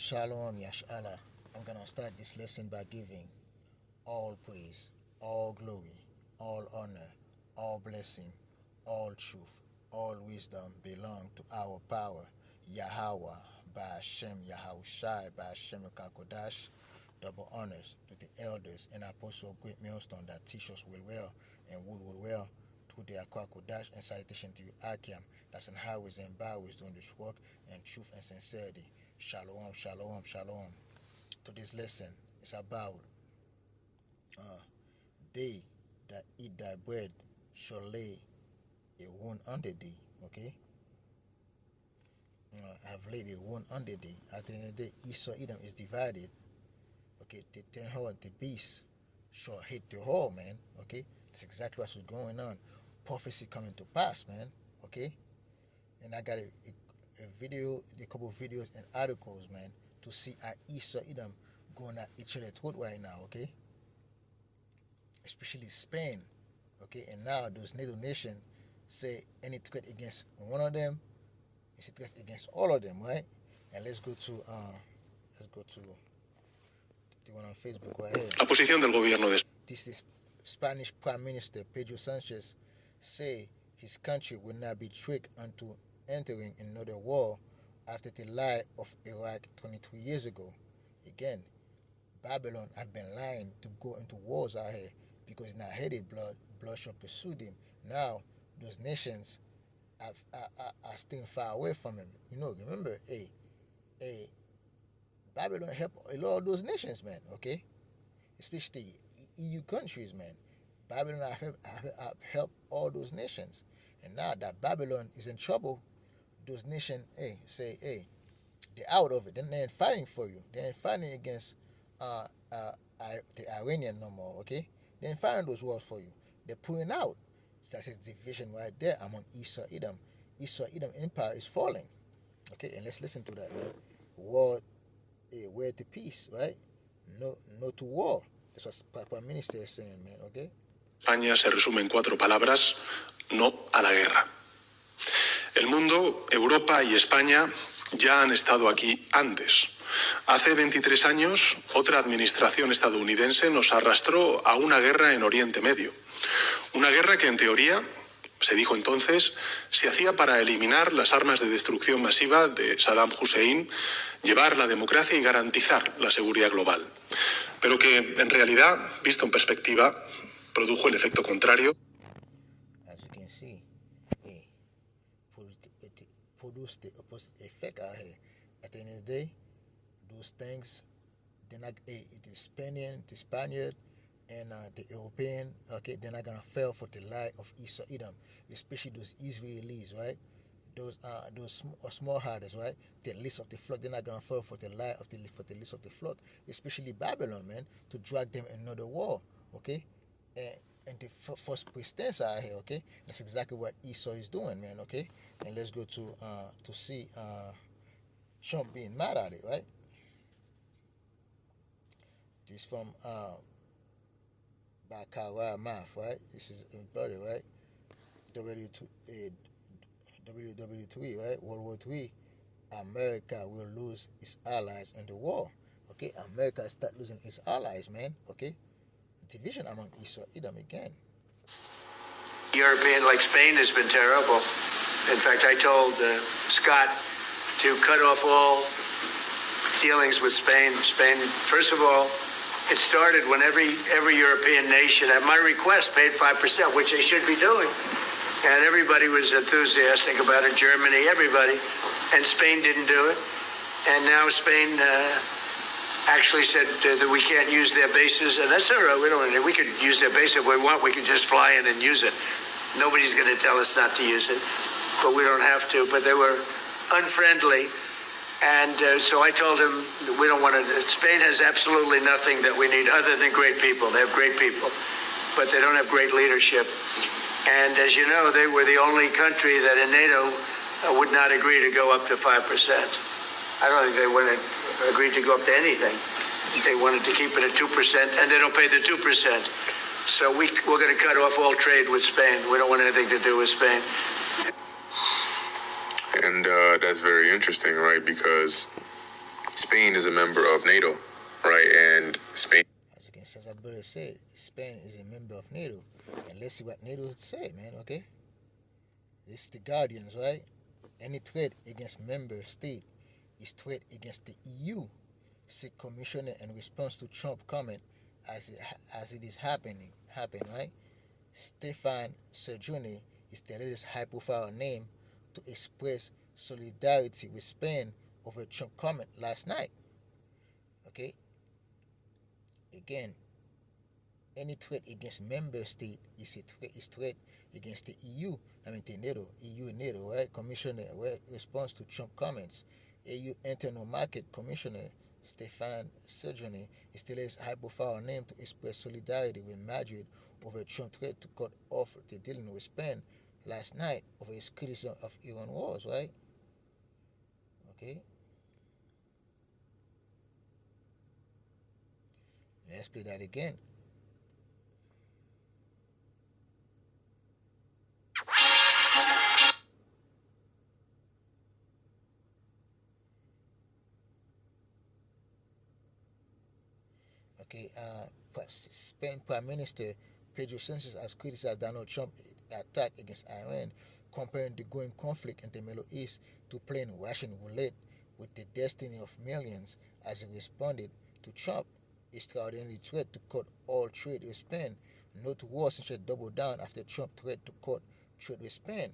Shalom Yashala. I'm gonna start this lesson by giving all praise, all glory, all honor, all blessing, all truth, all wisdom belong to our power, Yahweh, by Hashem Yahushai, by Hashem Kakodash. Double honors to the elders and apostles of great millstone that teach us will well and will well to their Kakodash, and salutation to you, Akiam, that's in highways and byways doing this work and truth and sincerity. Shalom, shalom, shalom. Today's lesson is about they that eat thy bread shall lay a wound under thee. Okay? I've laid a wound under thee. At the end of the day, Esau Edom is divided. Okay, the ten horn, the beast shall hit the whole, man. Okay? That's exactly what's going on. Prophecy coming to pass, man. Okay? And I got a video, a couple of videos and articles, man, to see how Esau Edom going at each other throat right now, okay? Especially Spain, okay? And now those NATO nations say any threat against one of them is a threat against all of them, right? And let's go to the one on Facebook right here. La posición del gobierno de This is Spanish Prime Minister Pedro Sanchez say his country will not be tricked into entering another war after the lie of Iraq 23 years ago. Again, Babylon have been lying to go into wars out here because now hated blood shall pursue them. Now those nations are staying far away from him. You know, remember, Babylon helped a lot of those nations, man. Okay, especially EU countries, man. Babylon have helped all those nations, and now that Babylon is in trouble, those nations, say, they're out of it. Then they ain't fighting for you. They ain't fighting against the Iranian no more, okay? They ain't fighting those wars for you. They're pulling out. So that's a division right there among Esau Edom. Esau Edom Empire is falling. Okay, and let's listen to that, man. War, word to peace, right? No to war. That's what Prime Minister is saying, man, okay? España se resume en 4 palabras: no a la guerra. El mundo, Europa y España ya han estado aquí antes. Hace 23 años, otra administración estadounidense nos arrastró a una guerra en Oriente Medio. Una guerra que, en teoría, se dijo entonces, se hacía para eliminar las armas de destrucción masiva de Saddam Hussein, llevar la democracia y garantizar la seguridad global. Pero que, en realidad, visto en perspectiva, produjo el efecto contrario. As you can see, produce the opposite effect out here. At the end of the day, those things, they're not, the Spaniard, and the European, okay, they're not gonna fail for the lie of Esau Edom, especially those Israelis, right? Those small herders, right? The list of the flock, they're not gonna fall for the lie of the list of the flock, especially Babylon, man, to drag them another war, okay? And the first pretense out here, okay? That's exactly what Esau is doing, man, okay? And let's go to see Trump being mad at it, right? This from Bakara Math, right? This is his brother, right? WW3, right? World War III. America will lose its allies in the war. Okay, America start losing its allies, man. Okay, division among Esau Edom again. European, like Spain, has been terrible. In fact, I told Scott to cut off all dealings with Spain. Spain, first of all, it started when every European nation, at my request, paid 5%, which they should be doing. And everybody was enthusiastic about it, Germany, everybody. And Spain didn't do it. And now Spain actually said that we can't use their bases. And that's all right, we could use their base if we want. We could just fly in and use it. Nobody's going to tell us not to use it. But we don't have to. But they were unfriendly. And so I told him, we don't want to, Spain has absolutely nothing that we need other than great people. They have great people, but they don't have great leadership. And as you know, they were the only country that in NATO would not agree to go up to 5%. I don't think they would have agreed to go up to anything. They wanted to keep it at 2%, and they don't pay the 2%. So we're going to cut off all trade with Spain. We don't want anything to do with Spain. And that's very interesting, right? Because Spain is a member of NATO, right? And Spain. As you can see, as I brother said, Spain is a member of NATO. And let's see what NATO say, man, okay? This is the Guardians, right? Any threat against member state is threat against the EU, said Commissioner in response to Trump comment as it is happening, right? Stefan Sejourne is the latest high-profile name to express solidarity with Spain over Trump comment last night. Okay, again, any threat against member state is threat against the EU. I mean the NATO, EU and NATO, right? Commissioner, right? Response to Trump comments. EU Internal Market Commissioner Stefan Sejourne is the latest high-profile name to express solidarity with Madrid over Trump threat to cut off the dealing with Spain last night over his criticism of Iran wars, right? Okay. Let's play that again. Okay, Spain Prime Minister Pedro Sanchez has criticized Donald Trump's attack against Iran, comparing the growing conflict in the Middle East to playing Russian roulette with the destiny of millions as he responded to Trump's extraordinary threat to cut all trade with Spain. Note Washington doubled down after Trump threat to cut trade with Spain.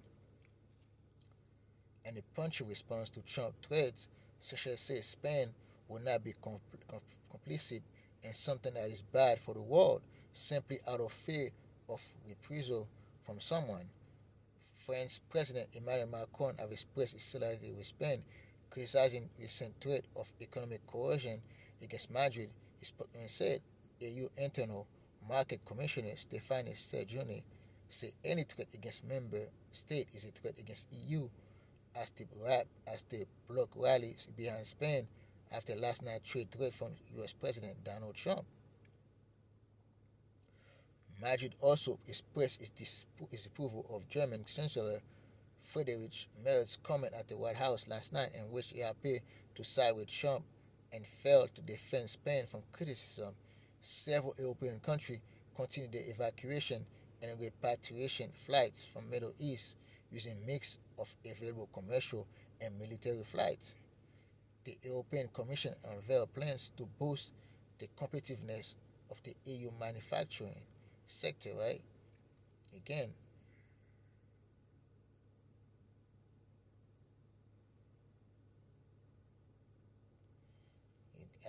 In a punchy response to Trump threats, Sanchez says Spain will not be complicit in something that is bad for the world, simply out of fear of reprisal from someone. French President Emmanuel Macron has expressed his solidarity with Spain, criticizing recent threat of economic coercion against Madrid. His spokesman said EU Internal Market Commissioner Stéphane Séjourné said any threat against member state is a threat against EU as the bloc rallies behind Spain after last night's trade threat from US President Donald Trump. Madrid also expressed its disapproval of German Chancellor Friedrich Merz's comment at the White House last night, in which he appeared to side with Trump and failed to defend Spain from criticism. Several European countries continue their evacuation and repatriation flights from Middle East using a mix of available commercial and military flights. The European Commission unveiled plans to boost the competitiveness of the EU manufacturing sector, right? Again,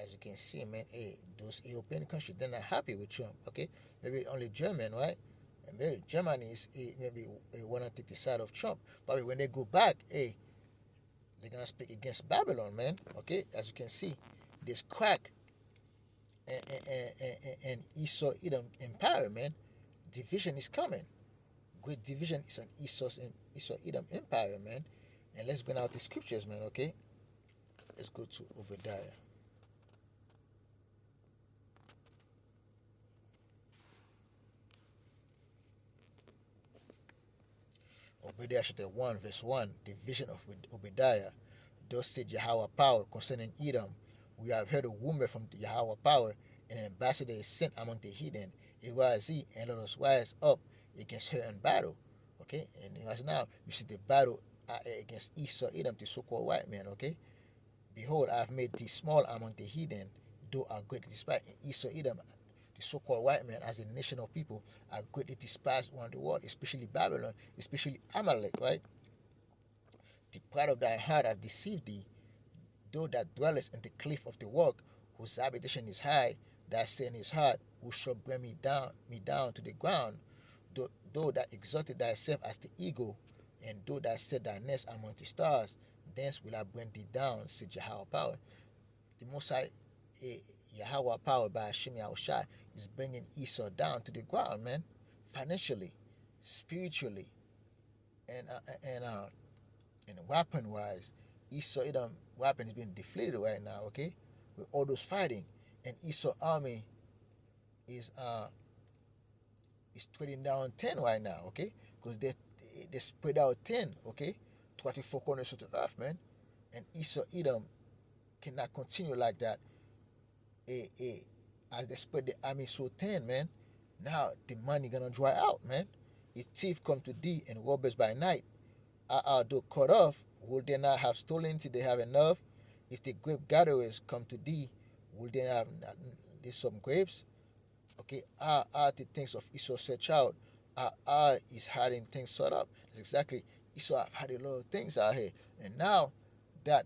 as you can see, man, hey, those European countries, they're not happy with Trump, okay? Maybe only German, right? And maybe Germany is maybe want to take the side of Trump. But when they go back, hey, they're gonna speak against Babylon, man. Okay, as you can see, this crack and Esau Edom empire, man. Division is coming. Great division is an Esau Edom empire, man. And let's bring out the scriptures, man. Okay, let's go to Obadiah. Obadiah chapter 1, verse 1, the vision of Obadiah. Thus said Yahweh power concerning Edom. We have heard a rumor from Yahweh power, and an ambassador is sent among the heathen. Arise ye, and let us rise up against her in battle. Okay, and as now you see the battle against Esau Edom, the so-called white man. Okay, behold, I have made thee small among the heathen, though are greatly despised. Esau Edom, the so-called white man, as a nation of people, are greatly despised around the world, especially Babylon, especially Amalek, right? The pride of thy heart hath deceived thee, though that dwellest in the cliff of the rock, whose habitation is high, that say in his heart, who shall bring me down to the ground, though that exalted thyself as the eagle, and though that set thy nest among the stars, thence will I bring thee down, said Yahweh power. The Most High, Yahweh power by Hashem Yahushai, is bringing Esau down to the ground, man, financially, spiritually, and weapon wise. Esau Edom weapon is being deflated right now, okay, with all those fighting, and Esau army is trading down 10 right now, okay, because they spread out 10, okay, 24 corners of the earth, man, and Esau Edom cannot continue like that. As they spread the army so thin, man, now the money gonna dry out, man. If thief come to thee and robbers by night are though cut off, will they not have stolen till they have enough? If the grape gatherers come to thee, will they have some grapes? Okay, the things of Esau search out. Is hiding things set up. That's exactly Esau have had a lot of things out here, and now that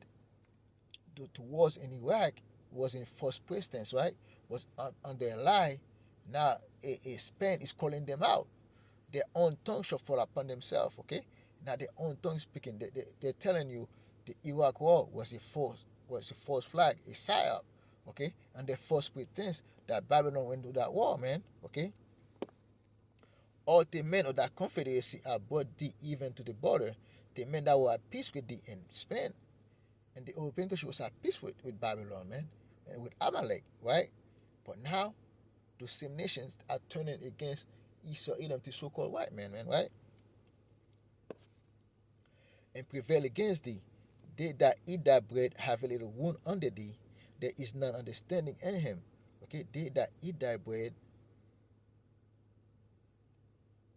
the wars in Iraq was in first precedence, right? Was on their lie. Now a Spain is calling them out. Their own tongue shall fall upon themselves. Okay, now their own tongue speaking. They're telling you the Iraq war was a false flag, a psyop. Okay, and the false pretense that Babylon went to that war, man. Okay, all the men of that confederacy are brought thee even to the border. The men that were at peace with thee in Spain and the European country was at peace with Babylon, man, and with Amalek, right? But now those same nations are turning against Esau, Edom, the so-called white man, right? And prevail against thee. They that eat that bread have a little wound under thee. There is none understanding in him. Okay, they that eat thy bread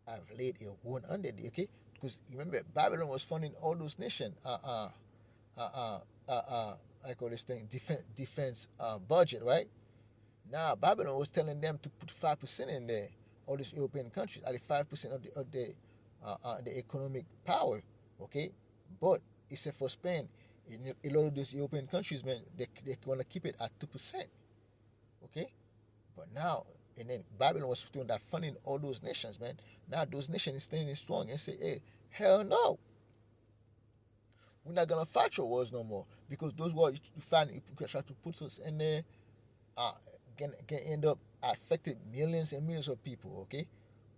have laid a wound under thee. Okay, because remember Babylon was funding all those nations. I call this thing defense budget, right? Now Babylon was telling them to put 5% in there. All these European countries are the 5% of the economic power. Okay, but except for Spain, in a lot of those European countries, man, they want to keep it at 2%. Okay, but now and then Babylon was doing that funding all those nations, man. Now those nations is standing strong and say, hey, hell no. We're not gonna fight your wars no more because those wars you find if you try to put us in there, can end up affecting millions and millions of people. Okay,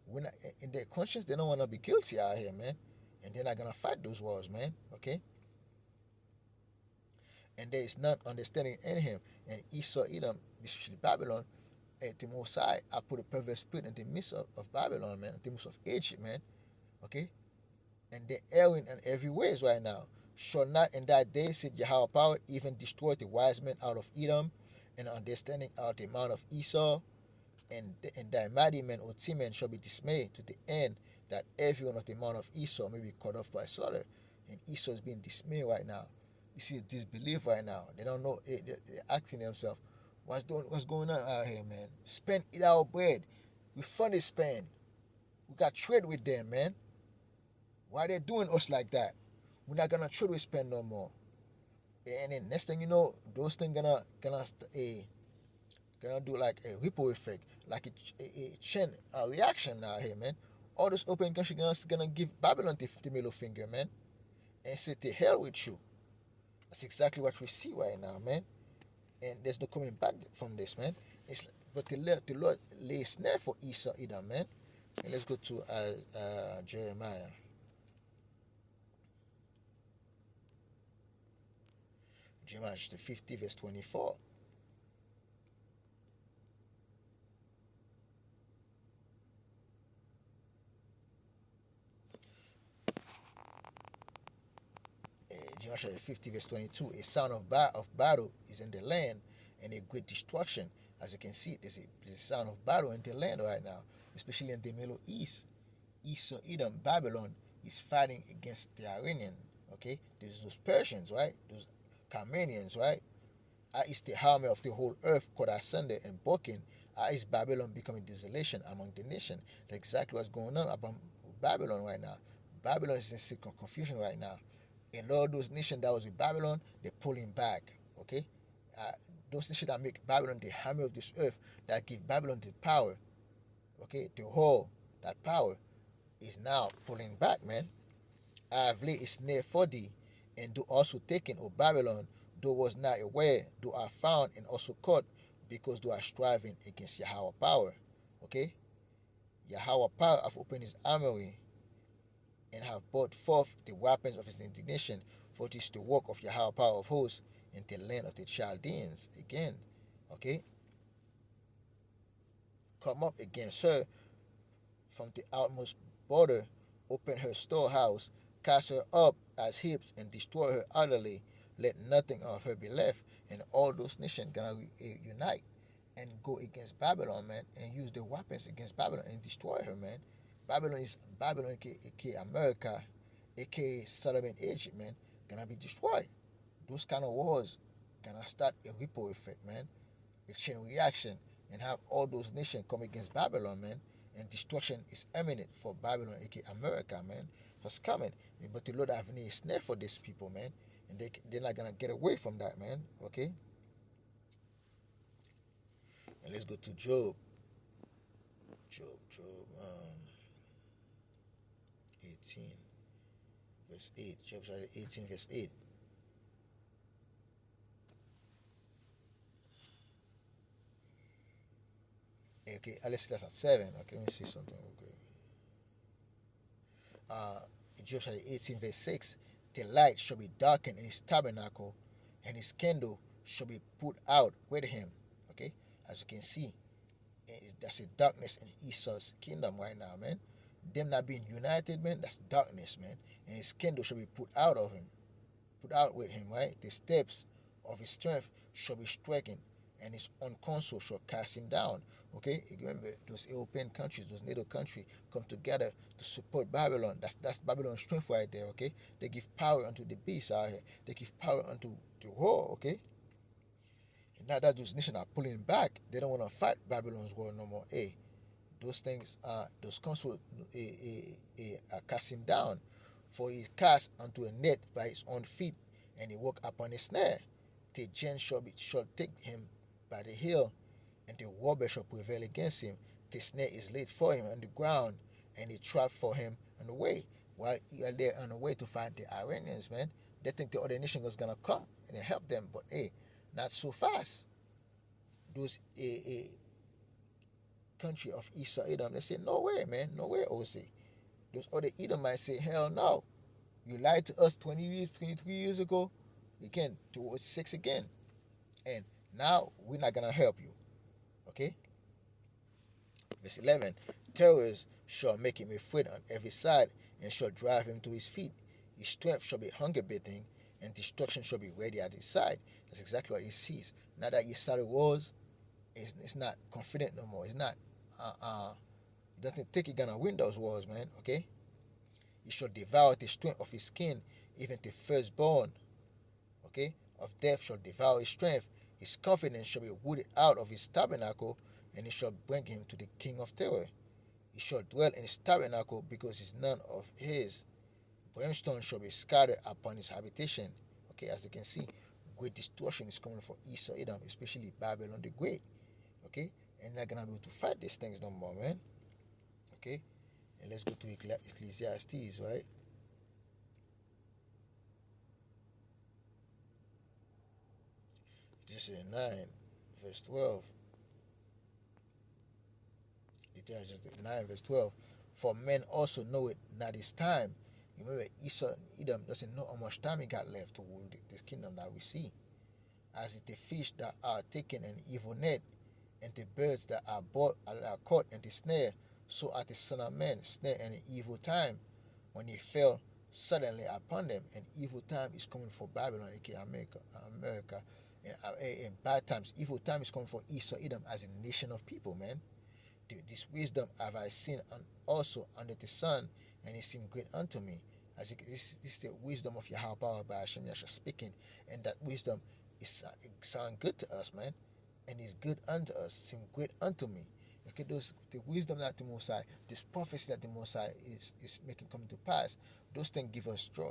we're not in their conscience. They don't want to be guilty out here, man, and they're not gonna fight those wars, man. Okay, and there is none understanding in him. And Esau, Edom, especially Babylon, at the Most High, I put a perverse spirit in the midst of Babylon, man, in the midst of Egypt, man. Okay, and they're erring in every ways right now. Shall not in that day, said Yahweh power, even destroy the wise men out of Edom, and understanding out the mount of Esau, and thy mighty men or men shall be dismayed to the end that everyone of the mount of Esau may be cut off by slaughter. And Esau is being dismayed right now. You see disbelief right now. They don't know. They're asking themselves, what's going on out here, man? Spain eat our bread. We funded Spain. We got trade with them, man. Why they doing us like that? We're not gonna trade with Spain no more. And then next thing you know, those things gonna do like a ripple effect, like a chain reaction now here, man. All those open countries gonna give Babylon the middle finger, man, and say to hell with you. That's exactly what we see right now, man. And there's no coming back from this, man. But the Lord lays snare for Esau, Edom, man. And let's go to Jeremiah. Jeremiah chapter 50, verse 24. Jeremiah chapter 50, verse 22. A sound of battle is in the land, and a great destruction. As you can see, there's a sound of battle in the land right now, especially in the Middle East. Esau, Edom, Babylon is fighting against the Iranian. Okay, there's those Persians, right? Those Carmanians, right? Is the army of the whole earth cut asunder and broken? Is Babylon becoming desolation among the nation? That's exactly what's going on about Babylon right now. Babylon is in secret confusion right now. And all those nations that was with Babylon, they're pulling back. Okay, those nations that make Babylon the hammer of this earth, that give Babylon the power. Okay, the whole that power is now pulling back, man. I have laid a snare for thee, and do also taken, O Babylon, thou was not aware, thou art found and also caught, because thou art striving against Yahweh power. Okay? Yahweh power have opened his armory and have brought forth the weapons of his indignation, for it is the work of Yahweh power of hosts in the land of the Chaldeans. Again, okay? Come up against her from the outmost border, open her storehouse, cast her up as heaps, and destroy her utterly. let nothing of her be left, and all those nations gonna unite and go against Babylon, man, and use the weapons against Babylon and destroy her, man. Babylon, aka America, aka Sodom and Egypt, man, gonna be destroyed. Those kind of wars gonna start a ripple effect, man, a chain reaction, and have all those nations come against Babylon, man, and destruction is imminent for Babylon, aka America, man. It's coming, but the Lord have a snare for these people, man, and they're not gonna get away from that, man. Okay, and let's go to Job. Job 18, verse 8. Job chapter 18, verse 8. Okay, let's start at 7. Okay, let me see something. Okay. Uh, Job chapter 18, verse 6. The light shall be darkened in his tabernacle, and his candle shall be put out with him. Okay, as you can see, that's a darkness in Esau's kingdom right now, man. Them not being united, man, that's darkness, man. And his candle shall be put out of him, put out with him, right? The steps of his strength shall be stricken, and his own counsel shall cast him down. Okay, you remember those European countries, those NATO countries, come together to support Babylon. That's Babylon's strength right there. Okay, they give power unto the beast out here. They give power unto the war. Okay, and now that those nations are pulling back, they don't want to fight Babylon's war no more. Hey, those things, those counsel, are cast him down, for he cast unto a net by his own feet, and he walked upon a snare. The giant shall take him by the heel, and the robber shall prevail against him. The snare is laid for him on the ground, and a trap for him on the way. While he are there on the way to find the Iranians, man, they think the other nation was gonna come and help them, but hey, not so fast. Those country of Esau Edom, they say, no way, man, no way, OC. Those other Edomites say, hell no. You lied to us 20 years, 23 years ago, again, towards 6 again. And now we're not gonna help you. Okay? Verse 11. Terrors shall make him afraid on every side, and shall drive him to his feet. His strength shall be hunger bitten, and destruction shall be ready at his side. That's exactly what he sees. Now that he started wars, it's not confident no more. It's not he doesn't think he's gonna win those wars, man. Okay? He shall devour the strength of his skin, even the firstborn. Okay? Of death shall devour his strength. His confidence shall be rooted out of his tabernacle, and he shall bring him to the king of terror. He shall dwell in his tabernacle, because it's none of his. Brimstone shall be scattered upon his habitation. Okay, as you can see, great destruction is coming for Esau Edom, especially Babylon the Great. Okay, and they're gonna be able to fight these things no more, man. Okay, and let's go to Ecclesiastes, right? Just 9, verse 12. Ecclesiastes 9, verse 12. For men also know it not his time. Remember, Esau Edom doesn't know how much time he got left to rule this kingdom that we see. As it the fish that are taken in evil net, and the birds that are caught in the snare, so at the Son of Man snare in an evil time, when he fell suddenly upon them. An evil time is coming for Babylon, aka America. In bad times, evil time is coming for Esau Edom as a nation of people, man. This wisdom have I seen also under the sun, and it seemed great unto me. This is the wisdom of Yahweh by Hashem Yasha speaking, and that wisdom is sound good to us, man, and is good unto us, seem great unto me. Okay, the wisdom that the Most High, this prophecy that the Most High is making come to pass, those things give us joy.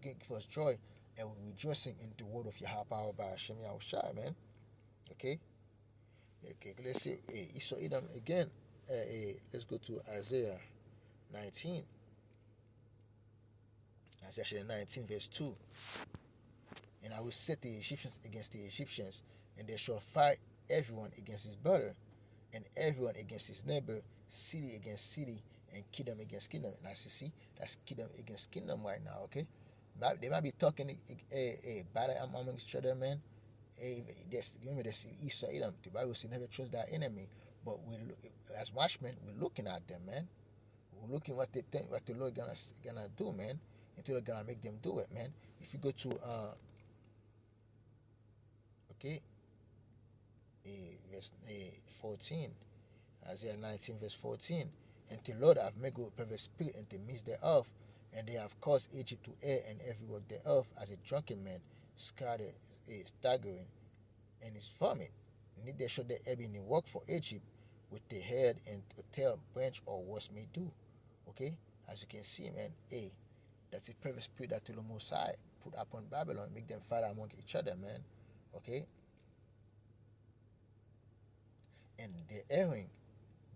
Give us joy, and we're rejoicing in the word of Yahweh by Hashem Yahweh, man. Okay. Okay, let's see. Esau Edom again. Let's go to Isaiah 19. Isaiah 19, verse 2. And I will set the Egyptians against the Egyptians, and they shall fight everyone against his brother, and everyone against his neighbor, city against city, and kingdom against kingdom. And as you see, that's kingdom against kingdom right now, okay? They might be talking bad among each other, man. Remember, there's Esau Edom. The Bible says never trust thy enemy. But as watchmen, we're looking at them, man. We're looking what they think, what the Lord gonna do, man. Until Lord gonna make them do it, man. If you go to Okay, verse 14. Isaiah 19, verse 14. And the Lord have made a perverse spirit in the midst thereof, and they have caused Egypt to err and every work thereof, as a drunken man, scattered, staggering, and is vomit. Neither should there ever be any work for Egypt with the head and the tail branch or worse may do. Okay? As you can see, man, that's the perverse spirit that the Most High put upon Babylon, make them fight among each other, man. Okay? And they're erring.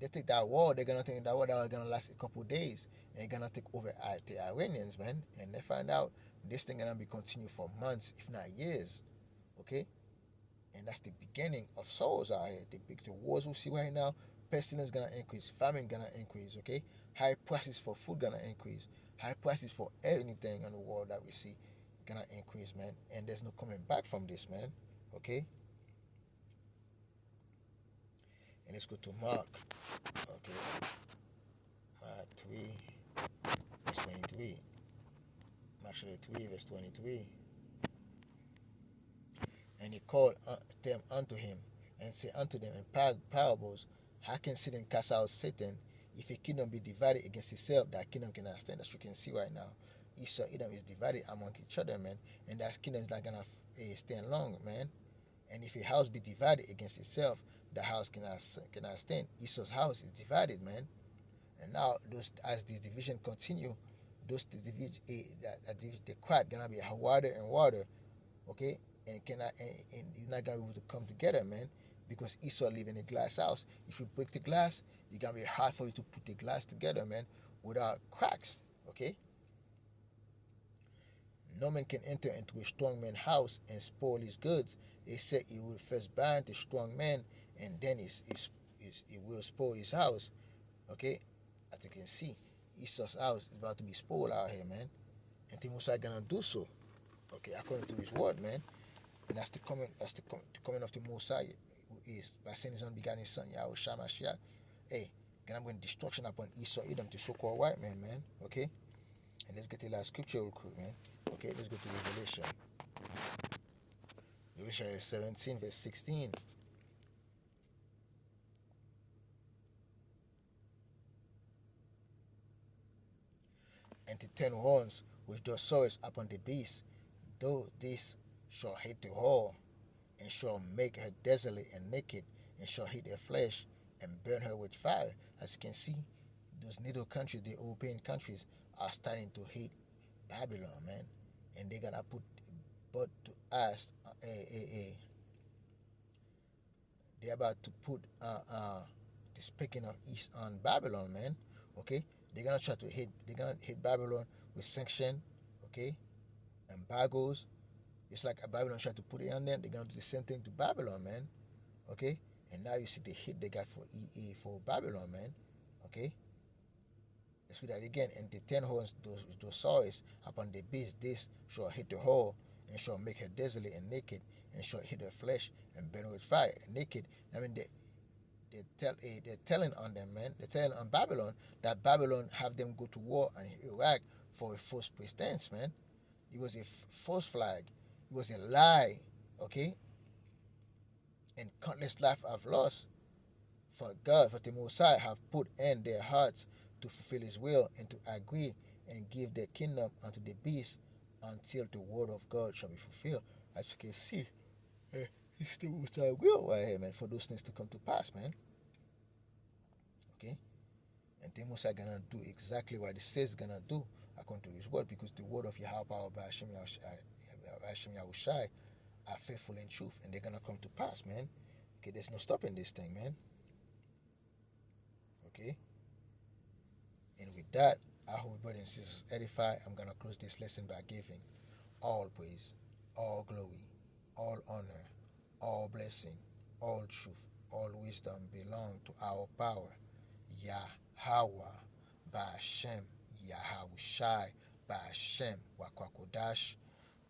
They take that war, they're gonna think that war that was gonna last a couple days and gonna take over the Iranians, man. And they find out this thing gonna be continued for months, if not years. Okay? And that's the beginning of sorrows out here. The wars we see right now, pestilence gonna increase, famine gonna increase, okay? High prices for food gonna increase, high prices for anything in the world that we see gonna increase, man. And there's no coming back from this, man. Okay? And let's go to Mark. Okay. Mark 3, verse 23. Mark 3, verse 23. And he called them unto him, and said unto them in parables, how can Satan cast out Satan? If a kingdom be divided against itself, that kingdom cannot stand. As you can see right now, Esau Edom is divided among each other, man, and that kingdom is not gonna stand long, man. And if a house be divided against itself, the house cannot stand. Esau's house is divided, man. And now, as this division continue, the crack gonna be wider and wider, okay? And you're not gonna be able to come together, man, because Esau live in a glass house. If you break the glass, it's gonna be hard for you to put the glass together, man, without cracks, okay? No man can enter into a strong man's house and spoil his goods, except he will first bind the strong man, and then he will spoil his house, okay? As you can see, Esau's house is about to be spoiled out here, man, and the Most High gonna do so, okay, according to his word, man. And that's the coming of the Most High, who is by sending his unbegotten son, Yahweh Shamashiach. Hey, gonna bring destruction upon Esau Edom, the so-called white man, man. Okay? And let's get the last scripture real quick, man. Okay, let's go to Revelation. Revelation 17, verse 16. And the 10 horns which thou sawest upon the beast, though this shall hate the whore, and shall make her desolate and naked, and shall eat her flesh, and burn her with fire. As you can see, those NATO countries, the European countries, are starting to hate Babylon, man. And they're gonna put, but to us, they're about to put the speaking of East on Babylon, man. Okay, they're gonna try to hit. They're gonna hit Babylon with sanction, okay, embargoes. It's like a Babylon trying to put it on them. They're gonna do the same thing to Babylon, man. Okay, and now you see the hit they got for for Babylon, man. Okay, let's read that again. And the 10 horns, those saws upon the beast, this shall hit the whore, and shall make her desolate and naked, and shall hit her flesh and burn with fire. Naked. I mean, they're telling on them, man. They're telling on Babylon that Babylon have them go to war in Iraq for a false pretense, man. It was a false flag. It was a lie, okay? And countless lives have lost. For God, for the Most High, have put in their hearts to fulfill His will and to agree and give their kingdom unto the beast until the word of God shall be fulfilled. As you can see, it's the Most High will right here, man, for those things to come to pass, man. Okay? And the Most High gonna do exactly what He says gonna do according to His word, because the word of Yahweh by Hashem Yahushai are faithful in truth, and they're gonna come to pass, man. Okay, there's no stopping this thing, man. Okay, and with that, I hope brothers and sisters edify. I'm gonna close this lesson by giving all praise, all glory, all honor, all blessing, all truth, all wisdom belong to our power, Yahweh, by Hashem, Yahushai, by Hashem, Wakwakodash.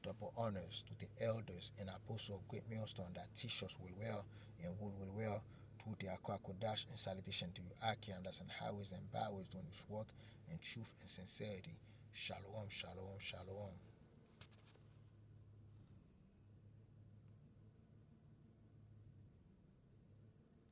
Double honors to the elders and apostles of Great Millstone that teach us well and will well to the Akwakodash, and salutation to you, Akiandas and highways and byways doing this work in truth and sincerity. Shalom, shalom, shalom.